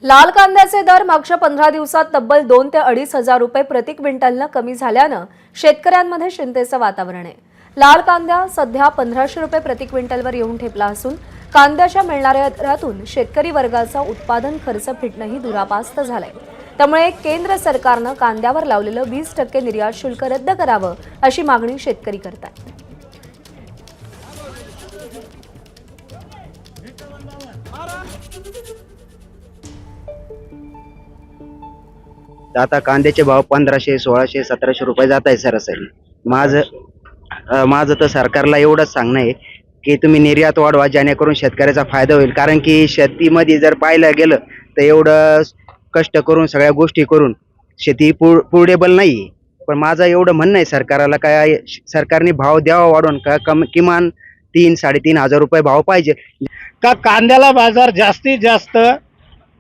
लाल कांद्याचे दर मागच्या 15 दिवसात तब्बल 2 ते 2.5 हजार रुपये प्रति क्विंटलनं कमी झाल्यानं शेतकऱ्यांमध्ये चिंतेचं वातावरण आहे। लाल कांदा सध्या 1500 रुपये प्रति क्विंटलवर येऊन ठेपला असून कांद्याच्या मिळणाऱ्या दरातून शेतकरी वर्गाचा उत्पादन खर्च फिटणंही दुरापास्त झालंय। त्यामुळे केंद्र सरकारनं कांद्यावर लावलेलं 20% निर्यात शुल्क रद्द करावं अशी मागणी शेतकरी करतात। आता कांद्याचे भाव 1500, 1600, 1700 रुपये जात आहे सरासरी। माझं तर सरकारला एवढंच सांगणं आहे की तुम्ही निर्यात वाढवा, जेणेकरून शेतकऱ्याचा फायदा होईल। कारण की शेतीमध्ये जर पाहायला गेलं तर एवढं कष्ट करून सगळ्या गोष्टी करून शेती पुरडेबल नाही। पण माझं एवढं म्हणणं आहे सरकारला, काय सरकारने भाव द्यावा वाढवून, का किमान 3-3.5 हजार रुपये भाव पाहिजे। का कांद्याला बाजार जास्तीत जास्त,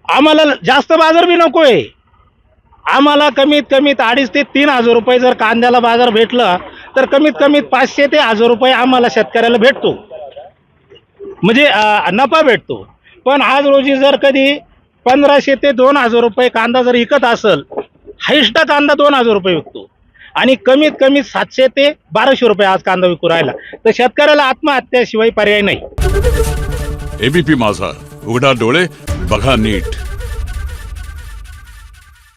आम्हाला जास्त बाजार बी नकोय, आम्हाला कमीत कमीत 2.5 ते 3 हजार रुपये जर कांद्याला बाजार भेटला तर कमीत कमीत 500 ते 1000 रुपये आम्हाला शेतकऱ्याला भेटतो, म्हणजे नफा भेटतो। पण आज रोजी जर कधी 1500 ते 2000 रुपये कांदा जर विकत असेल, हायस्ट कांदा 2000 रुपये विकतो आणि कमीत कमी 700 ते 1200 रुपये आज कांदा विकू राहिला, तर शेतकऱ्याला आत्महत्याशिवाय पर्याय नाही। एबीपी माझा, उघडा डोळे बघा नीट।